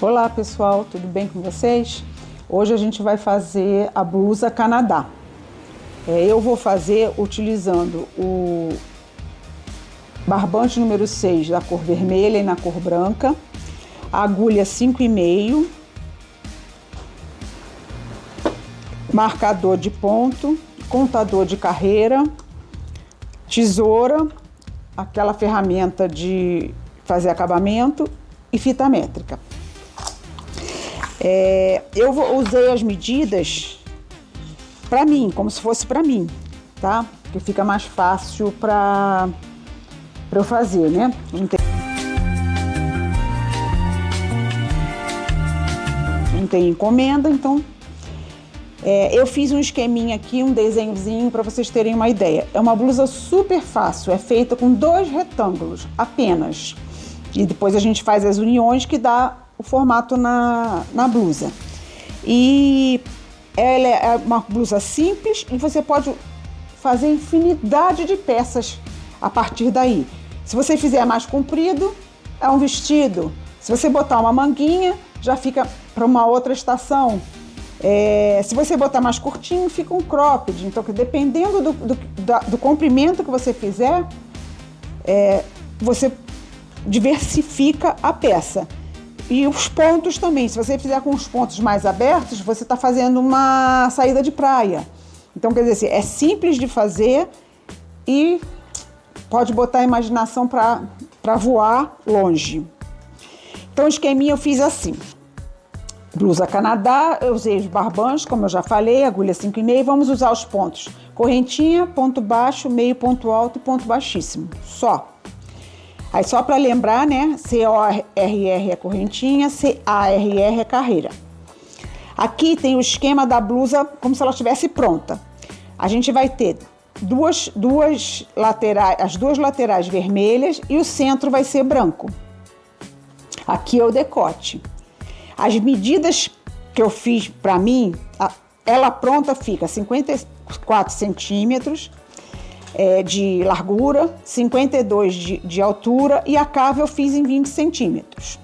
Olá pessoal, tudo bem com vocês? Hoje a gente vai fazer a blusa Canadá. Eu vou fazer utilizando o barbante número 6 da cor vermelha e na cor branca, a agulha 5,5, marcador de ponto, contador de carreira, tesoura, aquela ferramenta de fazer acabamento e fita métrica. Usei as medidas para mim, como se fosse para mim, tá? Porque fica mais fácil para eu fazer, né? Não tem encomenda, então eu fiz um esqueminha aqui, um desenhozinho para vocês terem uma ideia. É uma blusa super fácil, é feita com 2 retângulos apenas. E depois a gente faz as uniões que dá o formato na blusa. E ela é uma blusa simples e você pode fazer infinidade de peças a partir daí. Se você fizer mais comprido, é um vestido. Se você botar uma manguinha, já fica para uma outra estação. Se você botar mais curtinho, fica um cropped. Então, dependendo do comprimento que você fizer, você diversifica a peça. E os pontos também, se você fizer com os pontos mais abertos, você está fazendo uma saída de praia. Então, quer dizer, é simples de fazer e pode botar a imaginação para voar longe. Então, o esqueminha eu fiz assim. Blusa Canadá, eu usei os barbantes, como eu já falei, agulha 5,5. Vamos usar os pontos. Correntinha, ponto baixo, meio ponto alto e ponto baixíssimo. Só. Aí só para lembrar, né? C-O-R-R é correntinha, C-A-R-R é carreira. Aqui tem o esquema da blusa como se ela estivesse pronta. A gente vai ter duas laterais, as duas laterais vermelhas e o centro vai ser branco. Aqui é o decote. As medidas que eu fiz para mim, ela pronta fica 54 centímetros de largura, 52 de altura e a cava eu fiz em 20 centímetros.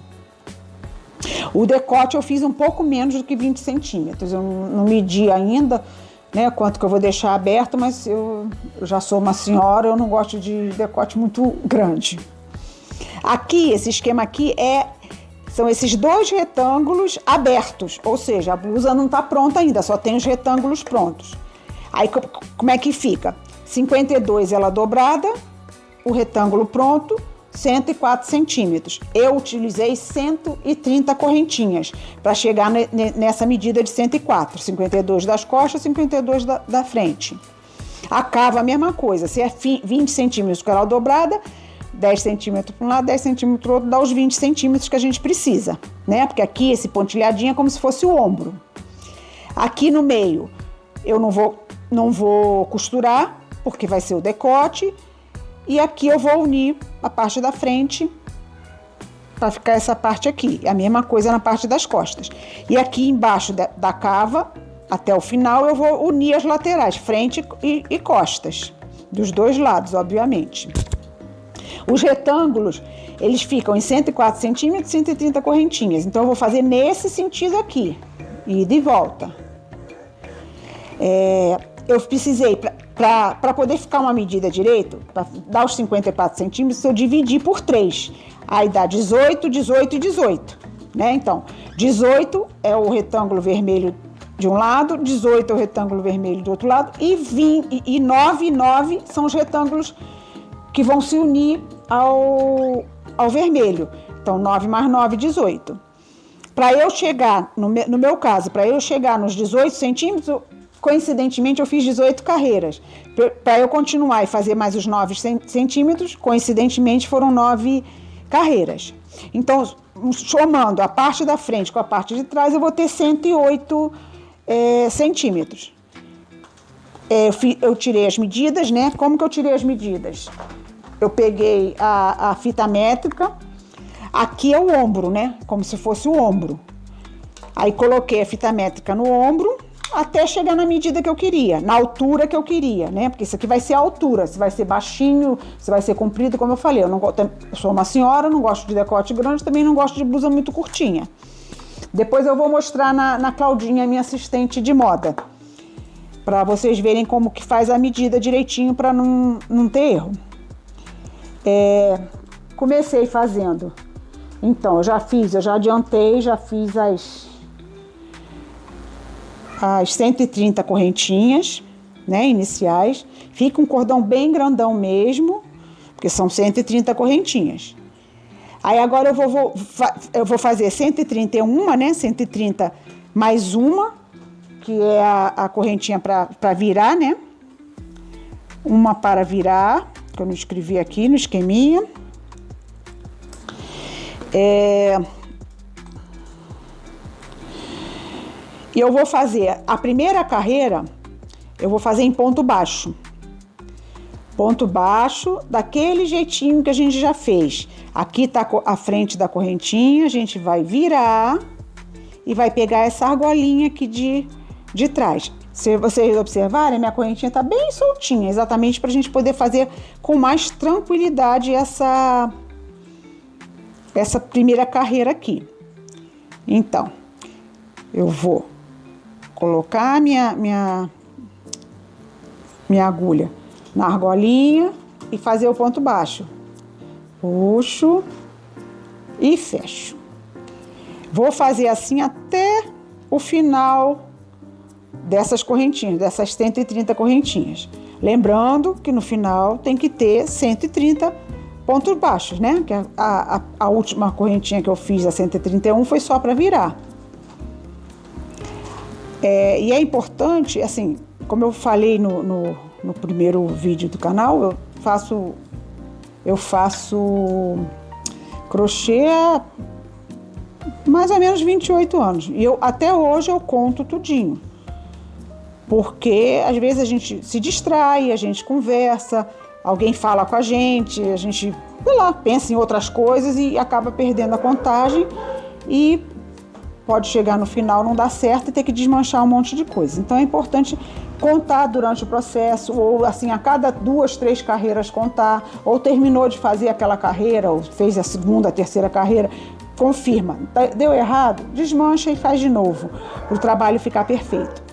O decote eu fiz um pouco menos do que 20 centímetros. Eu não medi ainda, né, quanto que eu vou deixar aberto, mas eu já sou uma senhora, eu não gosto de decote muito grande. Aqui, esse esquema aqui são esses 2 retângulos abertos, ou seja, a blusa não está pronta ainda, só tem os retângulos prontos. Aí como é que fica? 52 ela dobrada, o retângulo pronto, 104 centímetros. Eu utilizei 130 correntinhas para chegar nessa medida de 104, 52 das costas, 52 da frente. A cava a mesma coisa, se é 20 centímetros com ela dobrada, 10 centímetros para um lado, 10 centímetros para o outro, dá os 20 centímetros que a gente precisa, né? Porque aqui esse pontilhadinho é como se fosse o ombro. Aqui no meio eu não vou costurar, porque vai ser o decote, e aqui eu vou unir a parte da frente para ficar essa parte aqui, a mesma coisa na parte das costas. E aqui embaixo da cava, até o final, eu vou unir as laterais, frente e costas, dos 2 lados, obviamente. Os retângulos, eles ficam em 104 centímetros, 130 correntinhas, então eu vou fazer nesse sentido aqui, ida e volta. Eu precisei, para poder ficar uma medida direito, para dar os 54 centímetros, eu dividi por 3. Aí dá 18, 18 e 18. Né? Então, 18 é o retângulo vermelho de um lado, 18 é o retângulo vermelho do outro lado, e 9 e 9 são os retângulos que vão se unir ao vermelho. Então, 9 mais 9, 18. Para eu chegar, no meu caso, para eu chegar nos 18 centímetros, coincidentemente, eu fiz 18 carreiras. Para eu continuar e fazer mais os 9 centímetros, coincidentemente, foram 9 carreiras. Então, somando a parte da frente com a parte de trás, eu vou ter 108 centímetros. Eu tirei as medidas, né? Como que eu tirei as medidas? Eu peguei a fita métrica. Aqui é o ombro, né? Como se fosse o ombro. Aí, coloquei a fita métrica no ombro, até chegar na medida que eu queria, na altura que eu queria, né? Porque isso aqui vai ser a altura, se vai ser baixinho, se vai ser comprido, como eu falei. Eu sou uma senhora, não gosto de decote grande, também não gosto de blusa muito curtinha. Depois eu vou mostrar na Claudinha, minha assistente de moda, para vocês verem como que faz a medida direitinho para não ter erro. Comecei fazendo, então eu já adiantei, já fiz as 130 correntinhas, né, iniciais. Fica um cordão bem grandão mesmo, porque são 130 correntinhas. Aí agora eu vou fazer 131, né, 130 mais uma, que é a correntinha para virar, né? Uma para virar, que eu não escrevi aqui no esqueminha. E eu vou fazer a primeira carreira, eu vou fazer em ponto baixo. Ponto baixo, daquele jeitinho que a gente já fez. Aqui tá a frente da correntinha, a gente vai virar e vai pegar essa argolinha aqui de trás. Se vocês observarem, minha correntinha tá bem soltinha, exatamente para a gente poder fazer com mais tranquilidade essa primeira carreira aqui. Então, eu vou colocar minha agulha na argolinha e fazer o ponto baixo. Puxo e fecho. Vou fazer assim até o final dessas correntinhas, dessas 130 correntinhas. Lembrando que no final tem que ter 130 pontos baixos, né? Que a última correntinha que eu fiz, a 131, foi só para virar. E é importante, assim, como eu falei no primeiro vídeo do canal, eu faço crochê há mais ou menos 28 anos. E até hoje eu conto tudinho. Porque às vezes a gente se distrai, a gente conversa, alguém fala com a gente sei lá, pensa em outras coisas e acaba perdendo a contagem e pode chegar no final, não dar certo e ter que desmanchar um monte de coisa. Então é importante contar durante o processo, ou assim, a cada 2, 3 carreiras contar, ou terminou de fazer aquela carreira, ou fez a segunda, a terceira carreira, confirma. Deu errado? Desmancha e faz de novo, para o trabalho ficar perfeito.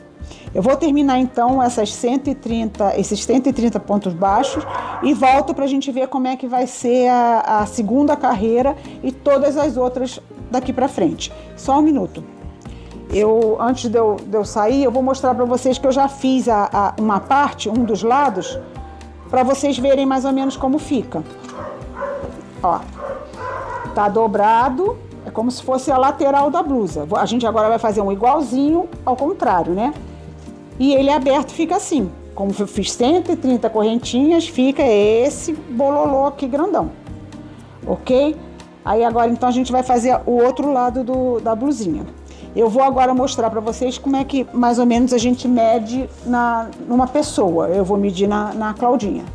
Eu vou terminar então esses 130 pontos baixos e volto para a gente ver como é que vai ser a segunda carreira e todas as outras daqui para frente. Só um minuto. Antes de eu sair, eu vou mostrar para vocês que eu já fiz uma parte, um dos lados, para vocês verem mais ou menos como fica. Ó, tá dobrado, é como se fosse a lateral da blusa. A gente agora vai fazer um igualzinho ao contrário, né? E ele aberto fica assim. Como eu fiz 130 correntinhas, fica esse bololô aqui grandão. Ok? Aí agora então a gente vai fazer o outro lado da blusinha. Eu vou agora mostrar para vocês como é que mais ou menos a gente mede numa pessoa. Eu vou medir na Claudinha.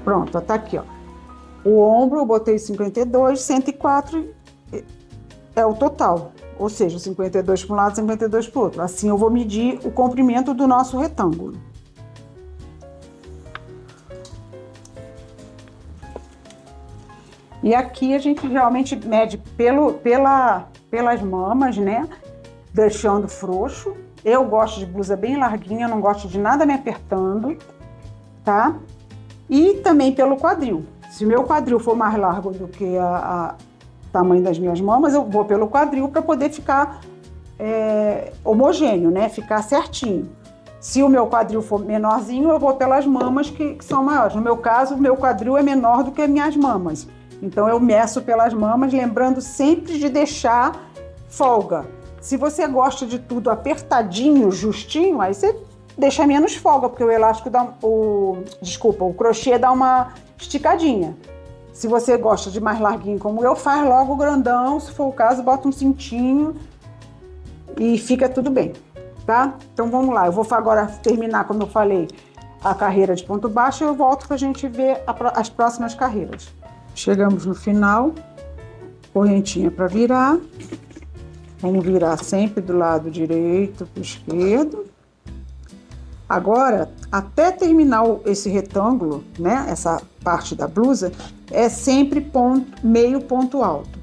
Pronto, tá aqui, ó. O ombro eu botei 52, 104 é o total. Ou seja, 52 para um lado, 52 para o outro. Assim eu vou medir o comprimento do nosso retângulo. E aqui a gente geralmente mede pelas mamas, né? Deixando frouxo. Eu gosto de blusa bem larguinha, não gosto de nada me apertando, tá? E também pelo quadril. Se o meu quadril for mais largo do que o tamanho das minhas mamas, eu vou pelo quadril para poder ficar homogêneo, né? Ficar certinho. Se o meu quadril for menorzinho, eu vou pelas mamas que são maiores. No meu caso, o meu quadril é menor do que as minhas mamas. Então eu meço pelas mamas, lembrando sempre de deixar folga. Se você gosta de tudo apertadinho, justinho, aí você deixa menos folga, porque o elástico o crochê dá uma esticadinha. Se você gosta de mais larguinho como eu, faz logo grandão, se for o caso, bota um cintinho e fica tudo bem, tá? Então vamos lá, eu vou agora terminar, como eu falei, a carreira de ponto baixo e eu volto pra gente ver as próximas carreiras. Chegamos no final, correntinha para virar. Vamos virar sempre do lado direito para o esquerdo. Agora, até terminar esse retângulo, né, essa parte da blusa, é sempre meio ponto alto.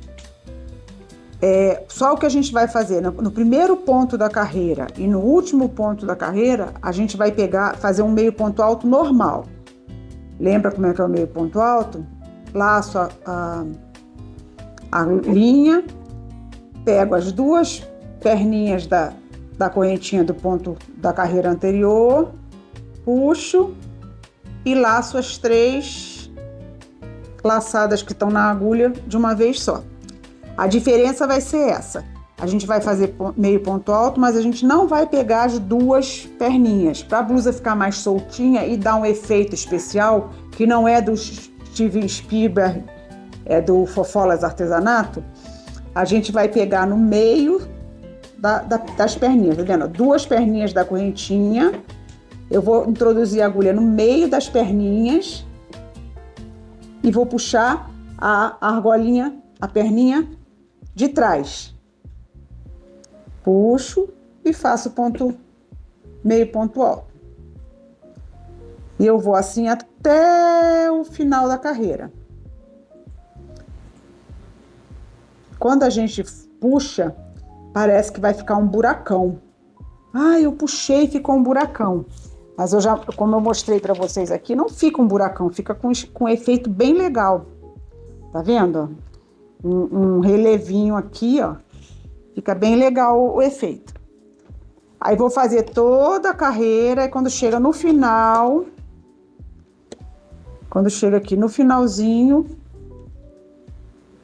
Só o que a gente vai fazer no primeiro ponto da carreira e no último ponto da carreira, a gente vai fazer um meio ponto alto normal. Lembra como é que é o meio ponto alto? Laço a linha, pego as duas perninhas da correntinha do ponto da carreira anterior, puxo e laço as 3 laçadas que estão na agulha de uma vez só. A diferença vai ser essa. A gente vai fazer meio ponto alto, mas a gente não vai pegar as duas perninhas. Para a blusa ficar mais soltinha e dar um efeito especial, que não é do Steven Spielberg, é do Fofolas Artesanato, a gente vai pegar no meio das perninhas, tá vendo? 2 perninhas da correntinha. Eu vou introduzir a agulha no meio das perninhas e vou puxar a argolinha, a perninha de trás. Puxo e faço meio ponto alto. E eu vou assim até o final da carreira. Quando a gente puxa, parece que vai ficar um buracão. Eu puxei e ficou um buracão. Mas como eu mostrei para vocês aqui, não fica um buracão, fica com um efeito bem legal. Tá vendo? Um relevinho aqui, ó. Fica bem legal o efeito. Aí vou fazer toda a carreira e quando chega no final, quando chega aqui no finalzinho,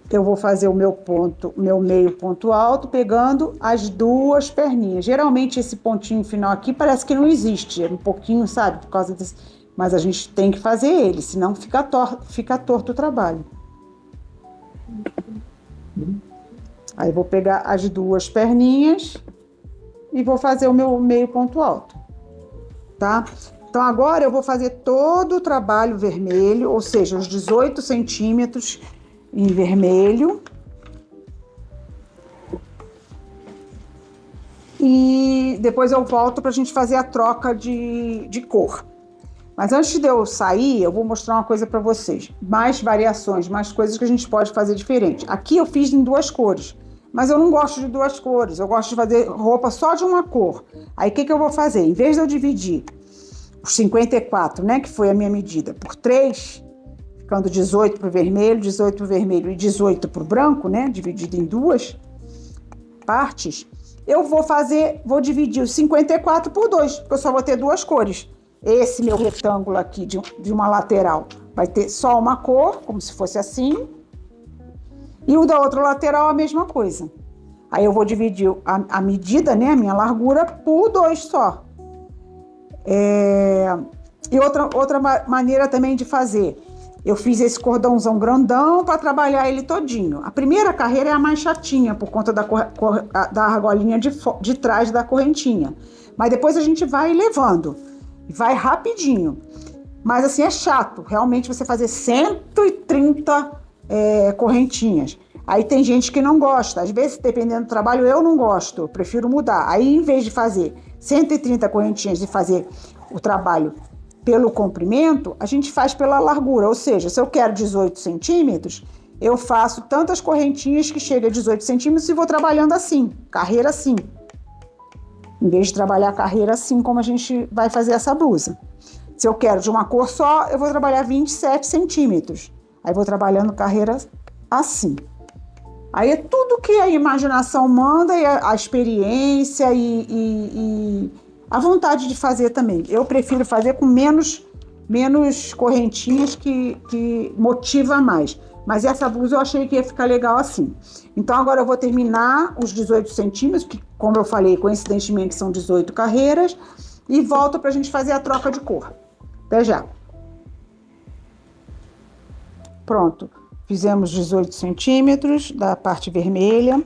eu vou fazer o meu meio ponto alto, pegando as 2 perninhas. Geralmente esse pontinho final aqui parece que não existe, é um pouquinho, sabe, por causa desse... Mas a gente tem que fazer ele, senão fica torto o trabalho. Aí vou pegar as 2 perninhas e vou fazer o meu meio ponto alto, tá? Então agora eu vou fazer todo o trabalho vermelho, ou seja, os 18 centímetros em vermelho. E depois eu volto pra gente fazer a troca de cor. Mas antes de eu sair, eu vou mostrar uma coisa para vocês. Mais variações, mais coisas que a gente pode fazer diferente. Aqui eu fiz em 2 cores. Mas eu não gosto de 2 cores, eu gosto de fazer roupa só de uma cor. Aí o que eu vou fazer? Em vez de eu dividir os 54, né, que foi a minha medida, por 3, ficando 18 para o vermelho, 18 para o vermelho e 18 para o branco, né, dividido em 2 partes, eu vou dividir os 54 por 2, porque eu só vou ter 2 cores. Esse meu retângulo aqui de uma lateral vai ter só uma cor, como se fosse assim. E o da outra lateral a mesma coisa. Aí eu vou dividir a medida, né, a minha largura, por 2 só. E outra maneira também de fazer. Eu fiz esse cordãozão grandão para trabalhar ele todinho. A primeira carreira é a mais chatinha, por conta da argolinha de trás da correntinha. Mas depois a gente vai levando. Vai rapidinho. Mas assim, é chato. Realmente você fazer 130 correntinhas. Aí tem gente que não gosta. Às vezes, dependendo do trabalho, eu não gosto. Eu prefiro mudar. Aí, em vez de fazer 130 correntinhas e fazer o trabalho pelo comprimento, a gente faz pela largura. Ou seja, se eu quero 18 centímetros, eu faço tantas correntinhas que chega a 18 centímetros e vou trabalhando assim, carreira assim. Em vez de trabalhar a carreira assim, como a gente vai fazer essa blusa. Se eu quero de uma cor só, eu vou trabalhar 27 centímetros. Aí vou trabalhando carreira assim. Aí é tudo que a imaginação manda e a experiência e a vontade de fazer também. Eu prefiro fazer com menos correntinhas que motiva mais. Mas essa blusa eu achei que ia ficar legal assim. Então agora eu vou terminar os 18 centímetros, que como eu falei, coincidentemente são 18 carreiras, e volto pra gente fazer a troca de cor. Até já. Pronto, fizemos 18 centímetros da parte vermelha.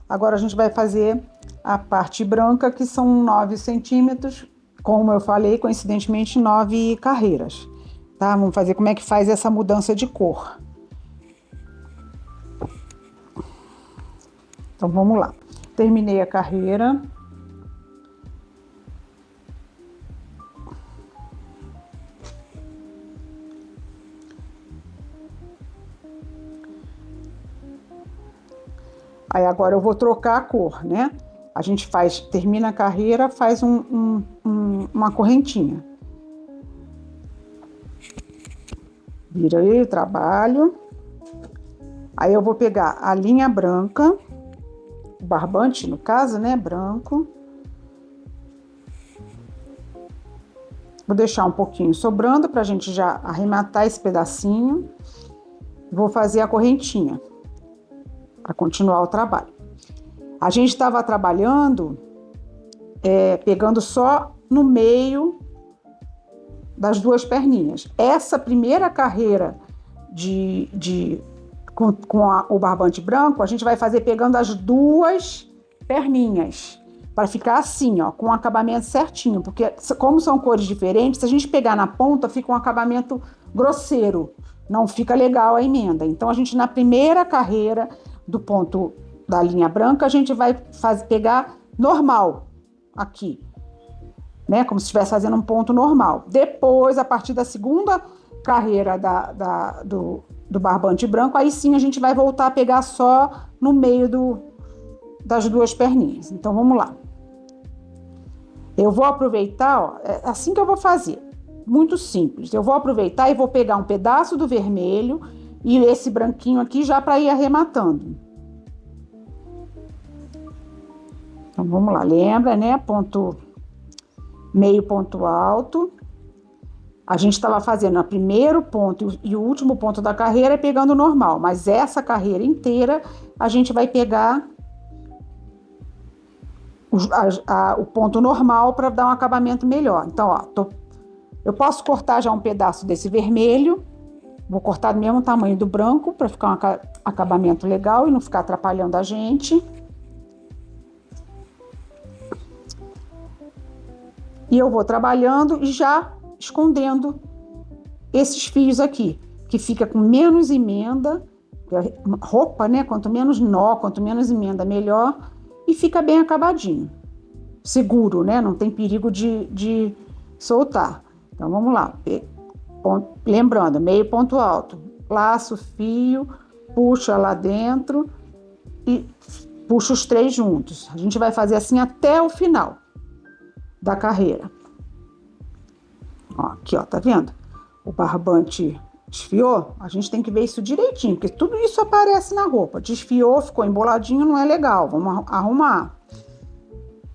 Agora a gente vai fazer a parte branca, que são 9 centímetros, como eu falei, coincidentemente 9 carreiras. Tá? Vamos fazer como é que faz essa mudança de cor. Então vamos lá. Terminei a carreira. Aí agora eu vou trocar a cor, né? A gente termina a carreira, faz uma correntinha. Vira aí, trabalho. Aí eu vou pegar a linha branca, o barbante, no caso, né, branco. Vou deixar um pouquinho sobrando para a gente já arrematar esse pedacinho. Vou fazer a correntinha para continuar o trabalho. A gente estava trabalhando, pegando só no meio das duas perninhas. Essa primeira carreira com o barbante branco, a gente vai fazer pegando as duas perninhas, para ficar assim, ó, com o acabamento certinho, porque como são cores diferentes, se a gente pegar na ponta, fica um acabamento grosseiro, não fica legal a emenda. Então, a gente, na primeira carreira do ponto da linha branca, a gente vai pegar normal aqui, né, como se estivesse fazendo um ponto normal. Depois, a partir da segunda carreira do barbante branco, aí sim a gente vai voltar a pegar só no meio das duas perninhas. Então, vamos lá. Eu vou aproveitar, ó, é assim que eu vou fazer, muito simples. Eu vou aproveitar e vou pegar um pedaço do vermelho e esse branquinho aqui já para ir arrematando. Então, vamos lá, lembra, né? Meio ponto alto. A gente estava fazendo o primeiro ponto e o último ponto da carreira pegando normal, mas essa carreira inteira a gente vai pegar o ponto normal para dar um acabamento melhor. Então, ó, eu posso cortar já um pedaço desse vermelho, vou cortar do mesmo tamanho do branco para ficar um acabamento legal e não ficar atrapalhando a gente. E eu vou trabalhando e já escondendo esses fios aqui, que fica com menos emenda, roupa, né? Quanto menos nó, quanto menos emenda, melhor, e fica bem acabadinho, seguro, né? Não tem perigo de soltar. Então, vamos lá. Lembrando, meio ponto alto, laço o fio, puxa lá dentro e puxa os três juntos. A gente vai fazer assim até o final da carreira. Ó, aqui, ó, tá vendo? O barbante desfiou, a gente tem que ver isso direitinho, porque tudo isso aparece na roupa. Desfiou, ficou emboladinho, não é legal, vamos arrumar.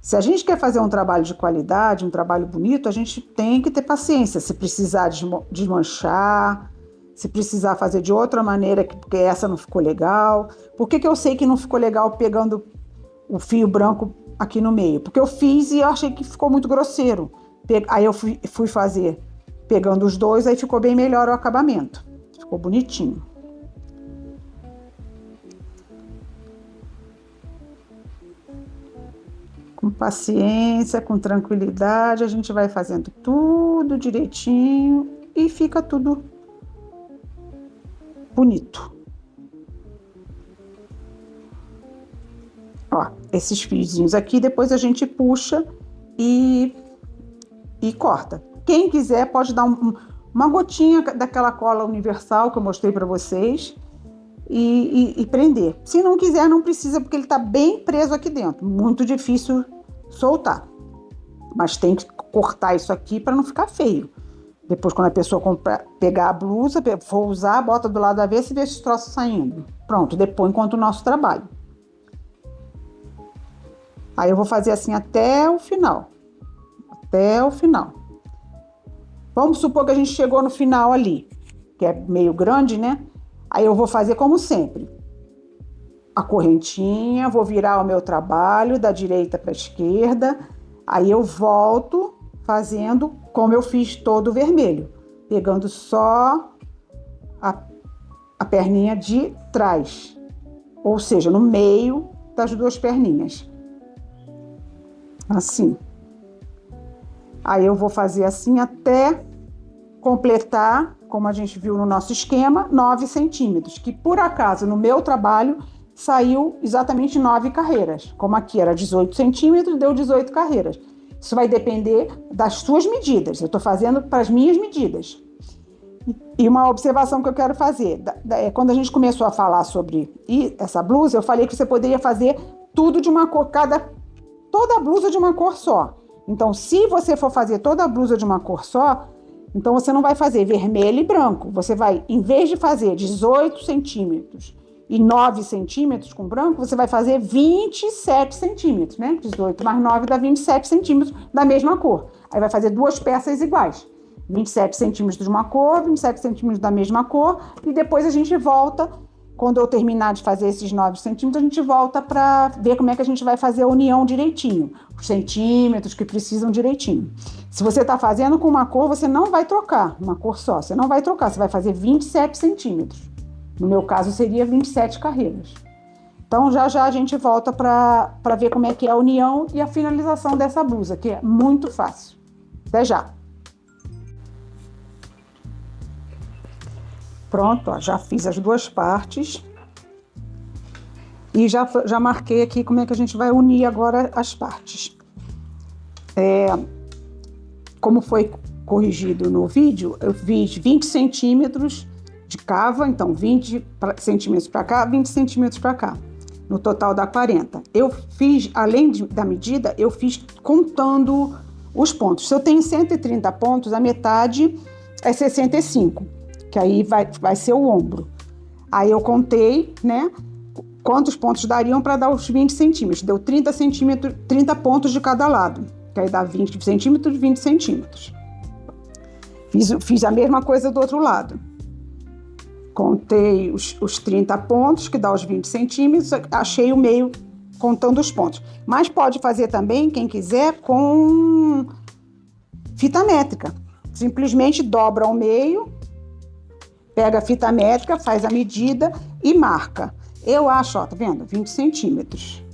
Se a gente quer fazer um trabalho de qualidade, um trabalho bonito, a gente tem que ter paciência. Se precisar desmanchar, se precisar fazer de outra maneira, porque essa não ficou legal. Por que eu sei que não ficou legal pegando o fio branco aqui no meio? Porque eu fiz e eu achei que ficou muito grosseiro. Aí eu fui fazer pegando os dois, aí ficou bem melhor o acabamento. Ficou bonitinho. Com paciência, com tranquilidade, a gente vai fazendo tudo direitinho e fica tudo bonito. Ó, esses fiozinhos aqui, depois a gente puxa e corta. Quem quiser pode dar uma gotinha daquela cola universal que eu mostrei para vocês e prender. Se não quiser, não precisa, porque ele tá bem preso aqui dentro. Muito difícil soltar. Mas tem que cortar isso aqui para não ficar feio. Depois, quando a pessoa pegar a blusa, for usar, bota do lado da avesso e vê esses troços saindo. Pronto, depois enquanto o nosso trabalho. Aí eu vou fazer assim até o final. Até o final. Vamos supor que a gente chegou no final ali, que é meio grande, né? Aí eu vou fazer como sempre. A correntinha, vou virar o meu trabalho da direita para a esquerda. Aí eu volto fazendo como eu fiz todo o vermelho, pegando só a perninha de trás, ou seja, no meio das duas perninhas. Assim. Aí eu vou fazer assim até completar, como a gente viu no nosso esquema, 9 centímetros, que por acaso no meu trabalho saiu exatamente 9 carreiras. Como aqui era 18 centímetros, deu 18 carreiras. Isso vai depender das suas medidas. Eu estou fazendo para as minhas medidas. E uma observação que eu quero fazer, quando a gente começou a falar sobre essa blusa, eu falei que você poderia fazer tudo de uma cor, toda a blusa de uma cor só. Então, se você for fazer toda a blusa de uma cor só, então você não vai fazer vermelho e branco. Você vai, em vez de fazer 18 centímetros e 9 centímetros com branco, você vai fazer 27 centímetros, né? 18 mais 9 dá 27 centímetros da mesma cor. Aí vai fazer duas peças iguais. 27 centímetros de uma cor, 27 centímetros da mesma cor, e depois a gente volta, quando eu terminar de fazer esses 9 centímetros, a gente volta para ver como é que a gente vai fazer a união direitinho, os centímetros que precisam direitinho. Se você está fazendo com uma cor, você não vai trocar, uma cor só, você não vai trocar, você vai fazer 27 centímetros. No meu caso, seria 27 carreiras. Então, já já a gente volta para ver como é que é a união e a finalização dessa blusa, que é muito fácil. Até já! Pronto, ó, já fiz as duas partes e já marquei aqui como é que a gente vai unir agora as partes. Como foi corrigido no vídeo, eu fiz 20 centímetros de cava, então 20 centímetros para cá, 20 centímetros para cá, no total dá 40. Eu fiz, além da medida, eu fiz contando os pontos. Se eu tenho 130 pontos, a metade é 65. Que aí vai ser o ombro. Aí eu contei, né, quantos pontos dariam para dar os 20 centímetros. Deu 30 centímetros, 30 pontos de cada lado, que aí dá 20 centímetros, 20 centímetros. Fiz a mesma coisa do outro lado. Contei os 30 pontos, que dá os 20 centímetros, achei o meio contando os pontos. Mas pode fazer também, quem quiser, com fita métrica. Simplesmente dobra ao meio, pega a fita métrica, faz a medida e marca. Eu acho, ó, tá vendo? 20 centímetros.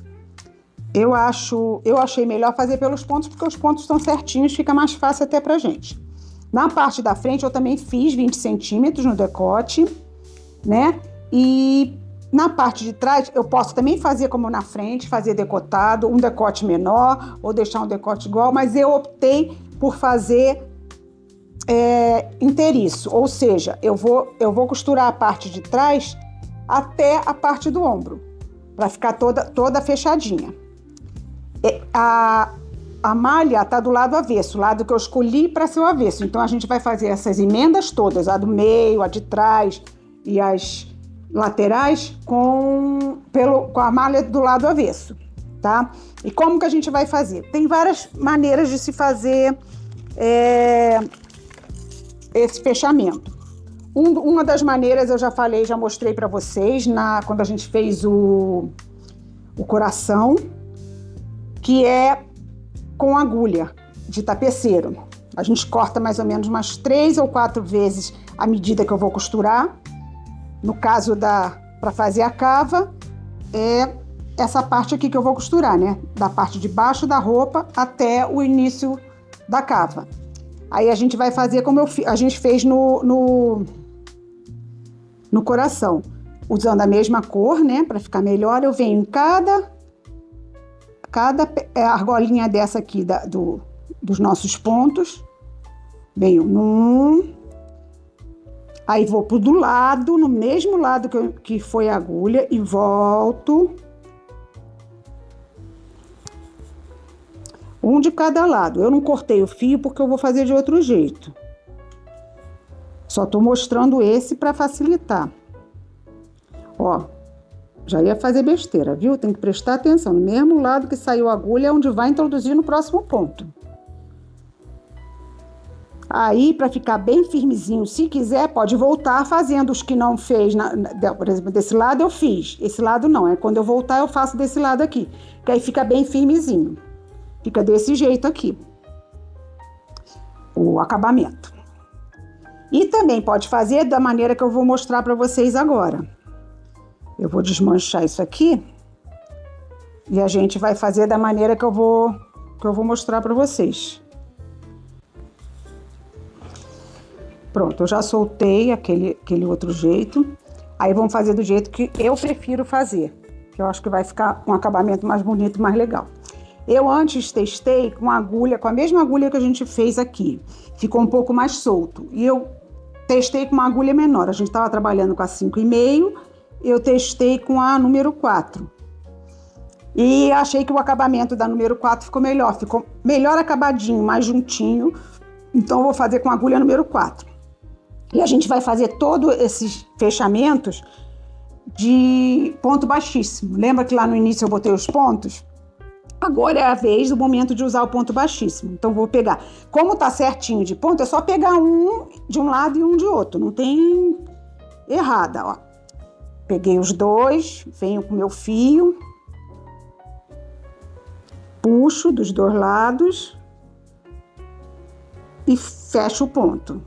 Eu achei melhor fazer pelos pontos, porque os pontos estão certinhos, fica mais fácil até pra gente. Na parte da frente, eu também fiz 20 centímetros no decote, né? E na parte de trás, eu posso também fazer como na frente, fazer decotado, um decote menor, ou deixar um decote igual, mas eu optei por fazer inteiriço, ou seja, eu vou costurar a parte de trás até a parte do ombro, para ficar toda fechadinha. A malha está do lado avesso, o lado que eu escolhi para ser o avesso. Então a gente vai fazer essas emendas todas, a do meio, a de trás e as laterais com a malha do lado avesso, tá? E como que a gente vai fazer? Tem várias maneiras de se fazer esse fechamento. Uma das maneiras eu já falei, já mostrei para vocês quando a gente fez o coração, que é com agulha de tapeceiro. A gente corta mais ou menos umas 3 ou 4 vezes a medida que eu vou costurar. No caso para fazer a cava, é essa parte aqui que eu vou costurar, né? Da parte de baixo da roupa até o início da cava. Aí a gente vai fazer como a gente fez no coração, usando a mesma cor, né? Para ficar melhor, eu venho em cada argolinha dessa aqui dos nossos pontos, venho num, aí vou do lado, no mesmo lado que foi a agulha, e volto. Um de cada lado. Eu não cortei o fio porque eu vou fazer de outro jeito. Só tô mostrando esse para facilitar. Ó, já ia fazer besteira, viu? Tem que prestar atenção. No mesmo lado que saiu a agulha é onde vai introduzir no próximo ponto. Aí, para ficar bem firmezinho, se quiser, pode voltar fazendo os que não fez. Por exemplo, desse lado eu fiz. Esse lado não. Quando eu voltar, eu faço desse lado aqui. Que aí fica bem firmezinho. Fica desse jeito aqui, o acabamento. E também pode fazer da maneira que eu vou mostrar para vocês agora. Eu vou desmanchar isso aqui e a gente vai fazer da maneira que eu vou mostrar para vocês. Pronto, eu já soltei aquele outro jeito. Aí vamos fazer do jeito que eu prefiro fazer, que eu acho que vai ficar um acabamento mais bonito, mais legal. Eu antes testei com a mesma agulha que a gente fez aqui. Ficou um pouco mais solto. E eu testei com uma agulha menor. A gente estava trabalhando com a 5,5, eu testei com a número 4. E achei que o acabamento da número 4 ficou melhor acabadinho, mais juntinho. Então, eu vou fazer com a agulha número 4. E a gente vai fazer todos esses fechamentos de ponto baixíssimo. Lembra que lá no início eu botei os pontos? Agora é a vez do momento de usar o ponto baixíssimo. Então, vou pegar. Como tá certinho de ponto, é só pegar um de um lado e um de outro. Não tem errada, ó. Peguei os dois, venho com o meu fio, puxo dos dois lados e fecho o ponto.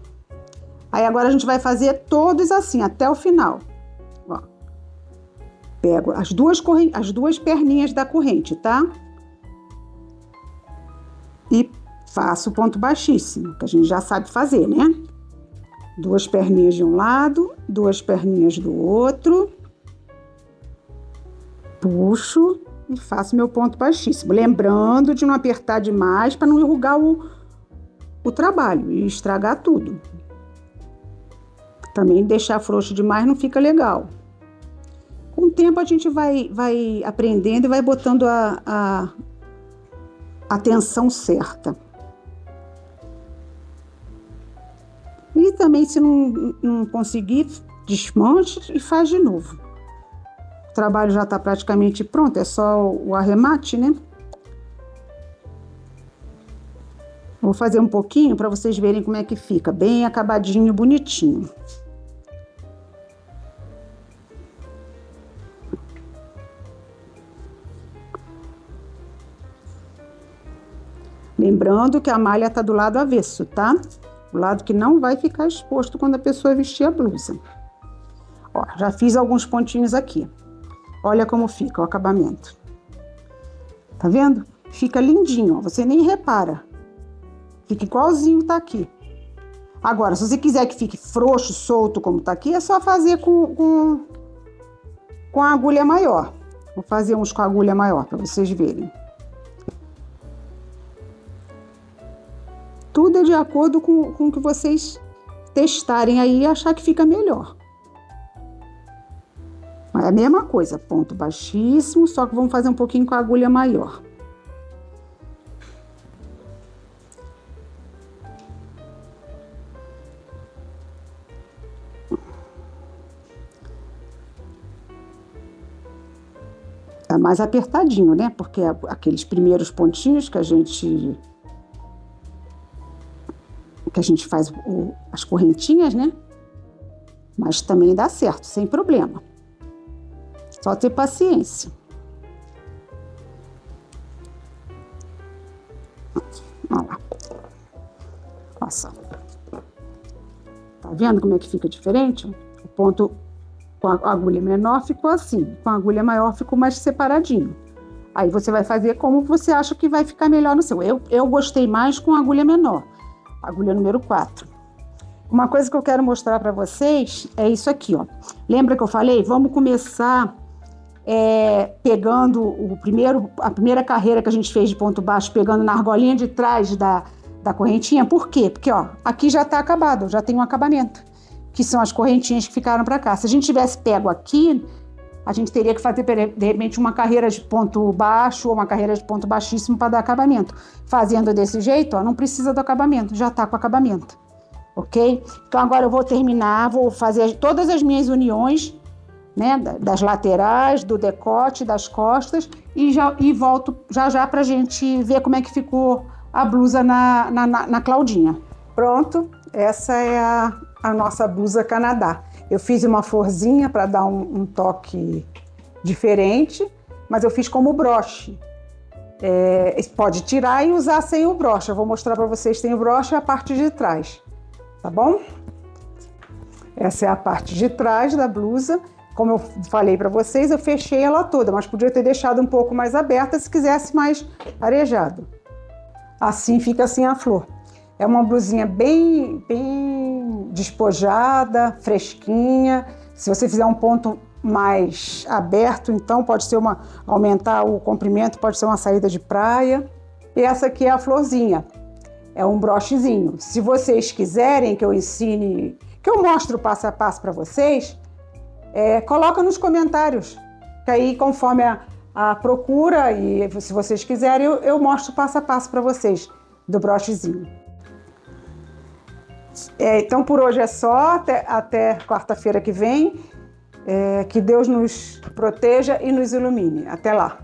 Aí agora a gente vai fazer todos assim, até o final. Ó. Pego as duas perninhas da corrente, tá? E faço o ponto baixíssimo, que a gente já sabe fazer, né? 2 perninhas de um lado, 2 perninhas do outro. Puxo e faço meu ponto baixíssimo. Lembrando de não apertar demais para não enrugar o trabalho e estragar tudo. Também deixar frouxo demais não fica legal. Com o tempo a gente vai aprendendo e vai botando a tensão certa. E também, se não conseguir, desmanche e faz de novo. O trabalho já está praticamente pronto, é só o arremate, né? Vou fazer um pouquinho para vocês verem como é que fica, bem acabadinho, bonitinho. Lembrando que a malha está do lado avesso, tá? O lado que não vai ficar exposto quando a pessoa vestir a blusa. Ó, já fiz alguns pontinhos aqui. Olha como fica o acabamento. Tá vendo? Fica lindinho, ó. Você nem repara. Fica igualzinho tá aqui. Agora, se você quiser que fique frouxo, solto como tá aqui, é só fazer com a agulha maior. Vou fazer uns com a agulha maior para vocês verem. Tudo é de acordo com o que vocês testarem aí e achar que fica melhor. É a mesma coisa, ponto baixíssimo, só que vamos fazer um pouquinho com a agulha maior. Tá mais apertadinho, né? Porque aqueles primeiros pontinhos que a gente faz as correntinhas, né? Mas também dá certo, sem problema. Só ter paciência. Olha lá. Olha só. Tá vendo como é que fica diferente? O ponto com a agulha menor ficou assim. Com a agulha maior ficou mais separadinho. Aí você vai fazer como você acha que vai ficar melhor no seu. Eu gostei mais com a agulha menor. Agulha número 4. Uma coisa que eu quero mostrar para vocês é isso aqui, ó. Lembra que eu falei? Vamos começar pegando a primeira carreira que a gente fez de ponto baixo, pegando na argolinha de trás da correntinha. Por quê? Porque, ó, aqui já tá acabado, já tem um acabamento, que são as correntinhas que ficaram para cá. Se a gente tivesse pego aqui, a gente teria que fazer, de repente, uma carreira de ponto baixo ou uma carreira de ponto baixíssimo para dar acabamento. Fazendo desse jeito, ó, não precisa do acabamento, já tá com acabamento, ok? Então, agora eu vou terminar, vou fazer todas as minhas uniões, né, das laterais, do decote, das costas, e volto já pra gente ver como é que ficou a blusa na Claudinha. Pronto, essa é a nossa blusa Canadá. Eu fiz uma florzinha para dar um toque diferente, mas eu fiz como broche. Pode tirar e usar sem o broche. Eu vou mostrar para vocês, tem o broche e a parte de trás, tá bom? Essa é a parte de trás da blusa. Como eu falei para vocês, eu fechei ela toda, mas podia ter deixado um pouco mais aberta se quisesse mais arejado. Assim fica assim a flor. É uma blusinha bem despojada, fresquinha. Se você fizer um ponto mais aberto, então pode ser aumentar o comprimento, pode ser uma saída de praia. E essa aqui é a florzinha, é um brochezinho. Se vocês quiserem que eu ensine, que eu mostro passo a passo para vocês, coloca nos comentários, que aí conforme a procura e se vocês quiserem, eu mostro passo a passo para vocês do brochezinho. Então por hoje é só, até quarta-feira que vem. Que Deus nos proteja e nos ilumine. Até lá!